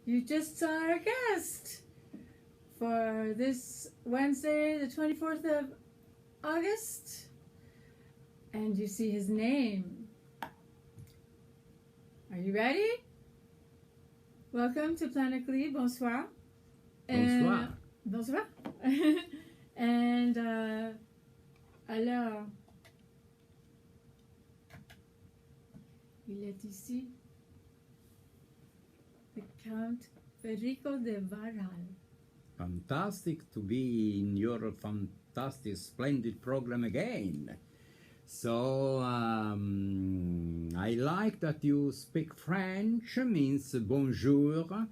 You just saw our guest for this Wednesday, the 24th of August, and you see his name. Are you ready? Welcome to Planet Glee. Bonsoir. Bonsoir. Bonsoir. And alors, il est ici, the Count Federico de Wardal. Fantastic to be in your fantastic, splendid program again. So, I like that you speak French, means bonjour.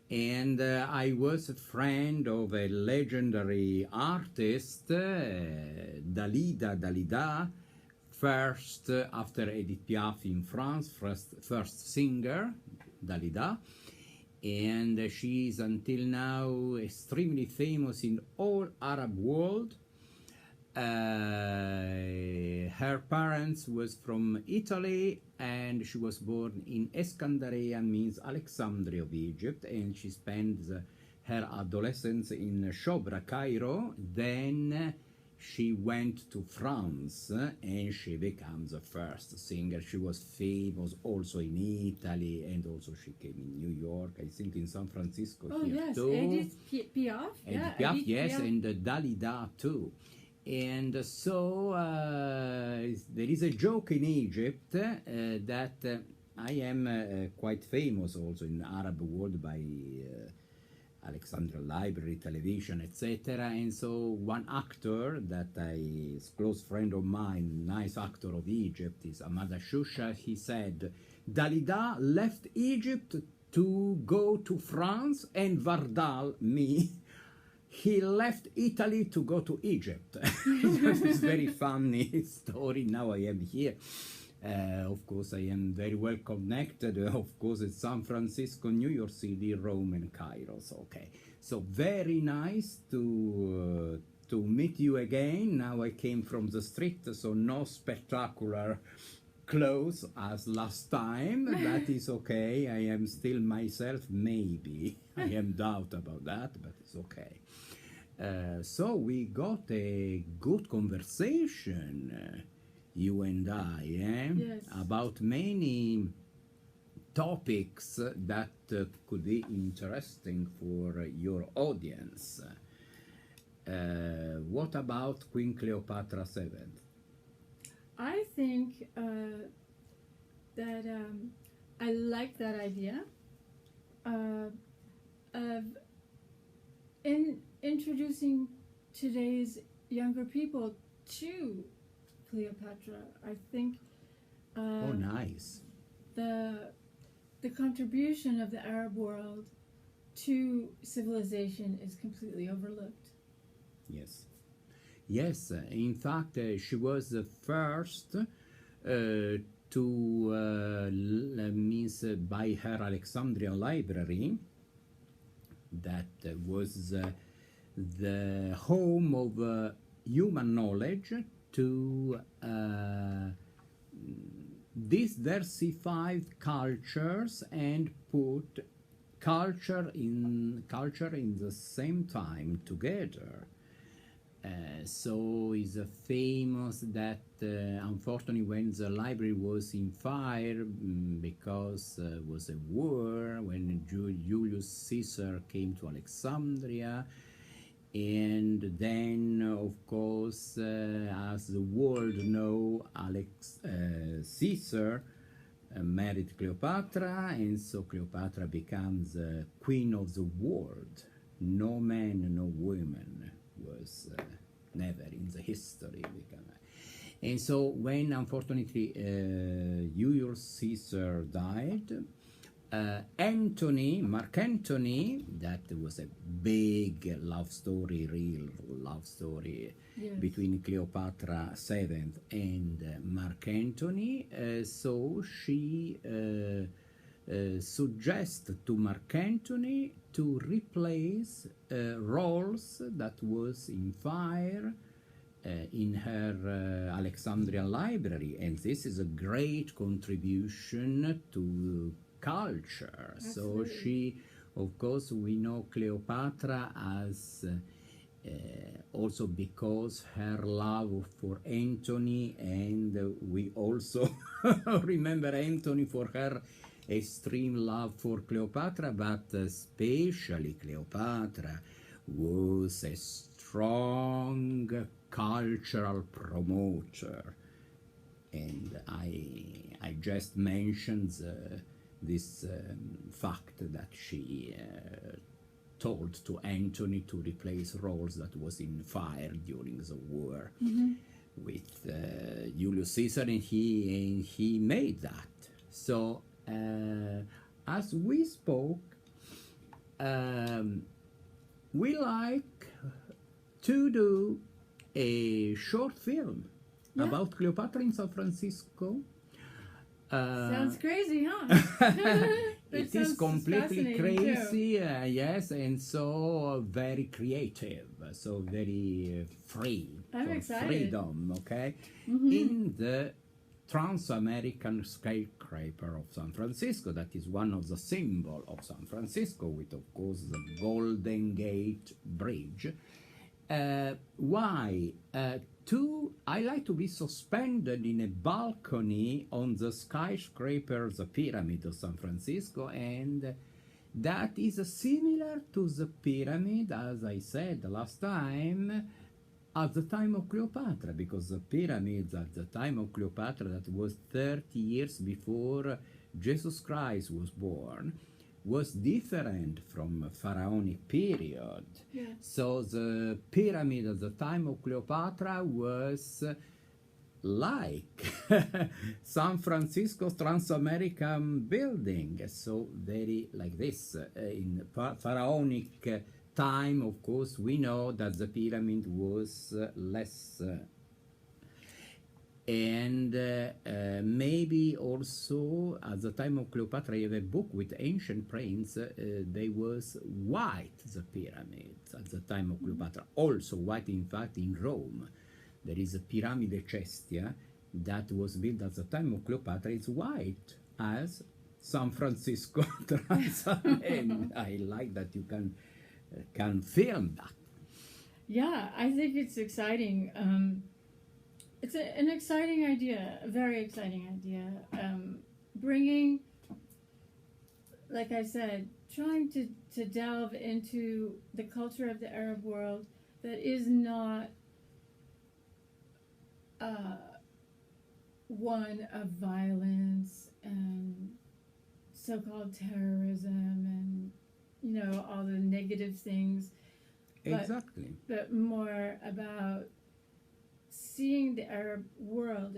And I was a friend of a legendary artist, Dalida, first after Edith Piaf in France, first singer, Dalida. And she is until now extremely famous in all Arab world. Her parents was from Italy, and she was born in Escandria, means Alexandria of Egypt, and she spends her adolescence in Shobra, Cairo. Then she went to France, and she becomes the first singer. She was famous also in Italy, and also she came in New York, I think in San Francisco. Oh here yes, too. Edith Piaf. Edith Piaf, yes, and Dalida too. And so there is a joke in Egypt that I am quite famous also in the Arab world by Alexandria Library, television, etc. And so one actor that is close friend of mine, nice actor of Egypt, is Amada Shusha. He said, Dalida left Egypt to go to France, and Wardal, me, he left Italy to go to Egypt. It's very funny story. Now I am here. Of course, I am very well connected. Of course, it's San Francisco, New York City, Rome, and Cairo. So, okay. So very nice to meet you again. Now I came from the street, so no spectacular clothes as last time. That is okay. I am still myself, maybe. I am doubt about that, but it's okay. So we got a good conversation, you and I, Yes. about many topics that could be interesting for your audience. What about Queen Cleopatra VII? I think that I like that idea of introducing today's younger people to Cleopatra. I think Oh, nice. the contribution of the Arab world to civilization is completely overlooked. Yes. Yes, in fact, she was the first means by her Alexandrian library, that was the home of human knowledge, to diversify cultures and put culture in the same time together. So is famous that unfortunately when the library was in fire because was a war, when Julius Caesar came to Alexandria, and then of course as the world know, Caesar married Cleopatra, and so Cleopatra becomes queen of the world. No man, no woman was never in the history. And so when unfortunately Julius Caesar died, Mark Antony, that was a big love story, real love story, Yes. between Cleopatra VII and Mark Antony. So she suggested to Mark Antony to replace roles that was in fire in her Alexandrian library, and this is a great contribution to culture. Absolutely. So she Of course, we know Cleopatra as also because her love for Antony, and we also remember Antony for her extreme love for Cleopatra, but especially Cleopatra was a strong cultural promoter. And I just mentioned this fact that she told to Antony to replace roles that was in fire during the war with Julius Caesar, and he made that. So as we spoke, we like to do a short film about Cleopatra in San Francisco. Sounds crazy, huh? It is completely crazy, yes, and so very creative, so very free. I'm excited. Freedom, okay? In the Trans-American skyscraper of San Francisco, that is one of the symbols of San Francisco, with, of course, the Golden Gate Bridge. Why? I like to be suspended in a balcony on the skyscraper, the pyramid of San Francisco, and that is similar to the pyramid, as I said the last time, at the time of Cleopatra, because the pyramids at the time of Cleopatra, that was 30 years before Jesus Christ was born, was different from pharaonic period. Yeah. So the pyramid at the time of Cleopatra was like San Francisco's Trans-American building, so very like this. In pharaonic time, of course, we know that the pyramid was less and maybe also at the time of Cleopatra, you have a book with ancient prints, they was white, the pyramids at the time of Cleopatra, also white in fact in Rome. There is a Pyramide Cestia that was built at the time of Cleopatra, it's white as San Francisco. And I like that you can film that. Yeah, I think it's exciting. It's an exciting idea, a very exciting idea. Bringing, like I said, trying to delve into the culture of the Arab world that is not one of violence and so-called terrorism and, you know, all the negative things. Exactly. But more about seeing the Arab world.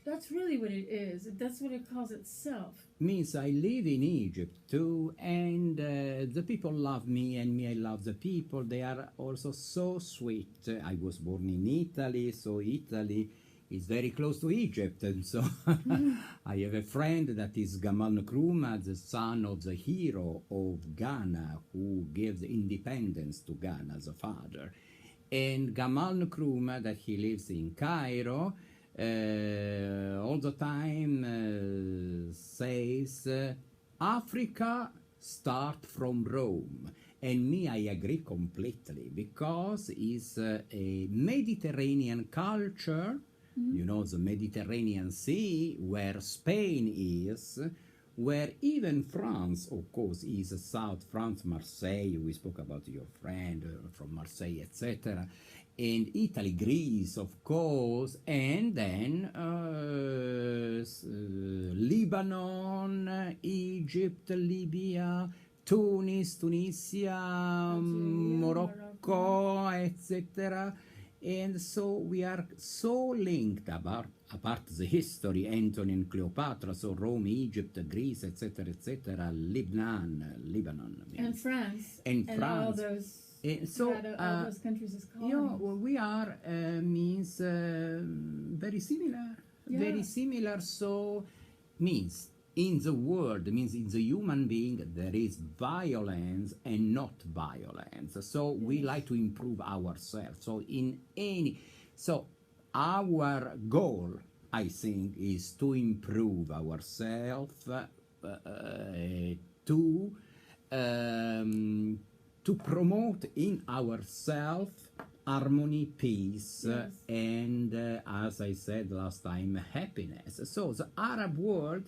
That's really what it is. That's what it calls itself. Means I live in Egypt too, and the people love me, and me I love the people. They are also so sweet. I was born in Italy, so Italy is very close to Egypt, and so I have a friend that is Gamal Nkrumah, the son of the hero of Ghana, who gave independence to Ghana, the father. And Gamal Nkrumah, that he lives in Cairo, all the time says, Africa start from Rome. And me, I agree completely, because it's a Mediterranean culture, you know, the Mediterranean Sea, where Spain is, where even France, of course, is South France, Marseille, we spoke about your friend from Marseille, etc., and Italy, Greece, of course, and then Lebanon, Egypt, Libya, Tunis, Tunisia, Morocco, etc., and so we are so linked apart the history, Antony and Cleopatra, so Rome, Egypt, Greece, etc., Lebanon. And France. And France. All those, all those countries as colonies. You know, we are, means, very similar. Yeah. Very similar, so means in the world, means in the human being, there is violence and not violence. So we like to improve ourselves. So so our goal, I think, is to improve ourselves, to promote in ourselves harmony, peace, Yes. and as I said last time, happiness. So the Arab world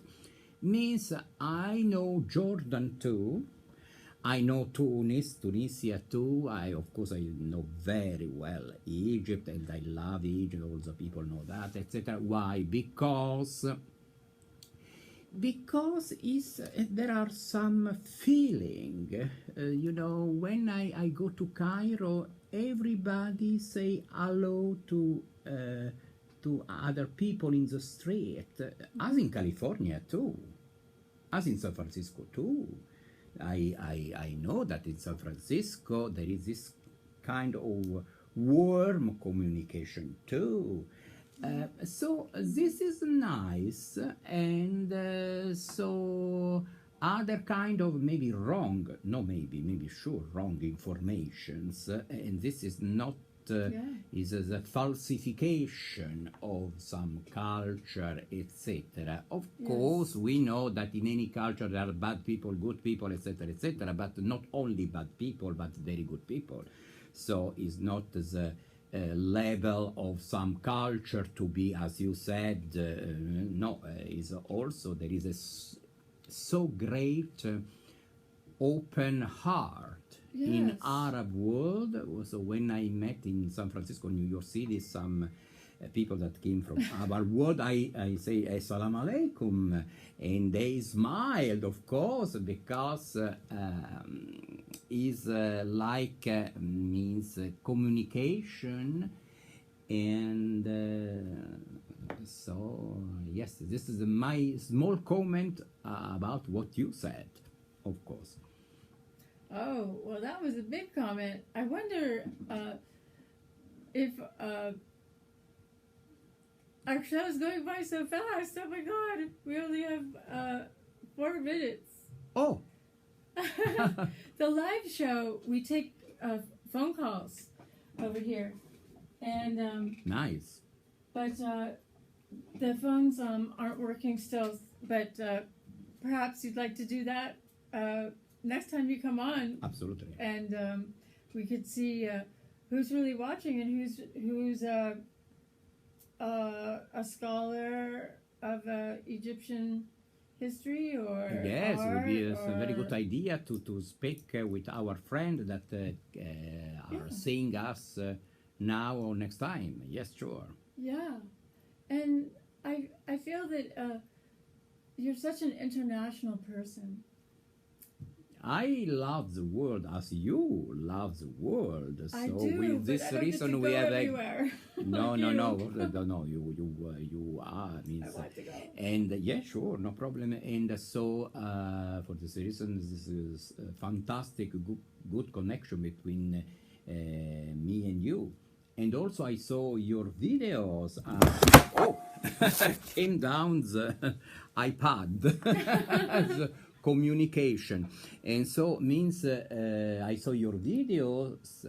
means I know Jordan too. I know Tunisia too. Of course, I know very well Egypt, and I love Egypt. All the people know that, etc. Why? Because there are some feeling. When I go to Cairo, everybody say hello to other people in the street, as in California too, as in San Francisco too. I know that in San Francisco there is this kind of warm communication too. So this is nice, and so other kind of maybe wrong, no maybe sure wrong informations, and this is not is the falsification of some culture, etc. Of course, we know that in any culture there are bad people, good people, etc., but not only bad people, but very good people. So it's not the level of some culture to be, as you said, no, is also there is a so great open heart in Arab world. So when I met in San Francisco, New York City, some people that came from Arab world, I say Assalamu alaikum, and they smiled, of course, because is like means communication, and so yes, this is my small comment about what you said, of course. Oh, well, that was a big comment. I wonder if our show is going by so fast. Oh my God, we only have 4 minutes. Oh. The live show, we take phone calls over here, and nice. But the phones aren't working still. But perhaps you'd like to do that next time you come on. Absolutely. And we could see who's really watching and who's a scholar of Egyptian history or yes, it would be a very good or idea to speak with our friend that are seeing us now or next time. Yes, sure. Yeah, and I feel that you're such an international person. I love the world as you love the world. So I do, with this but I don't reason get to we go have everywhere. no, Like no, you. no. You are. Means, I want to go. and yeah, sure, no problem. And so for this reason, this is a fantastic, good connection between me and you. And also, I saw your videos. Came down the iPad. Communication, and so means I saw your videos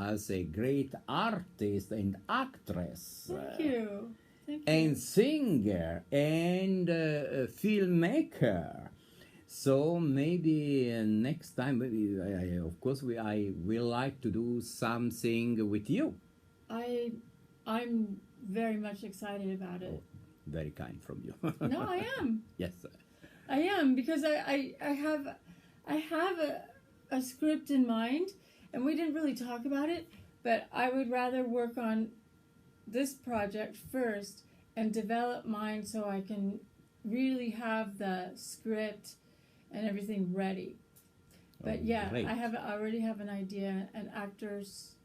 as a great artist and actress. Thank you. Thank you. And singer and filmmaker. So maybe next time, maybe of course I will like to do something with you. I'm very much excited about it. Oh, very kind from you. No, I am. Yes. I am, because I have a script in mind, and we didn't really talk about it, but I would rather work on this project first and develop mine so I can really have the script and everything ready. But yeah, great. I already have an idea, and actors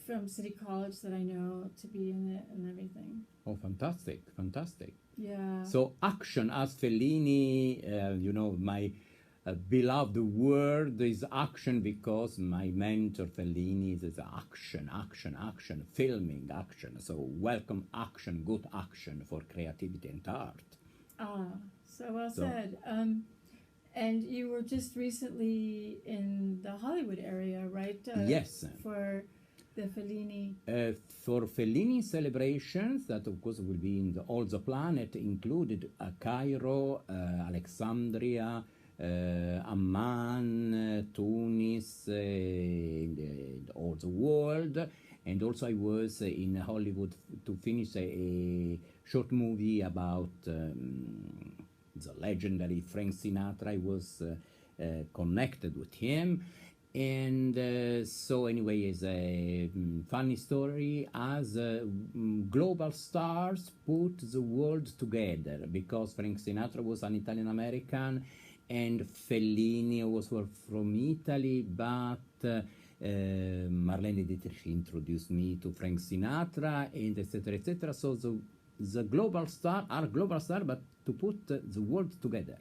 from City College that I know to be in it and everything. Oh, fantastic, fantastic. Yeah. So action, as Fellini, my beloved word is action, because my mentor Fellini is action, filming action. So welcome action, good action for creativity and art. So well said. And you were just recently in the Hollywood area, right? Yes. For the Fellini. For Fellini celebrations, that of course will be in all the planet, included Cairo, Alexandria, Amman, Tunis, and all the world. And also I was in Hollywood to finish a short movie about the legendary Frank Sinatra. I was connected with him. And so anyway, it's a funny story as global stars put the world together, because Frank Sinatra was an Italian American and Fellini was from Italy, but Marlene Dietrich introduced me to Frank Sinatra, and etc. etc. So the global star are global star, but to put the world together.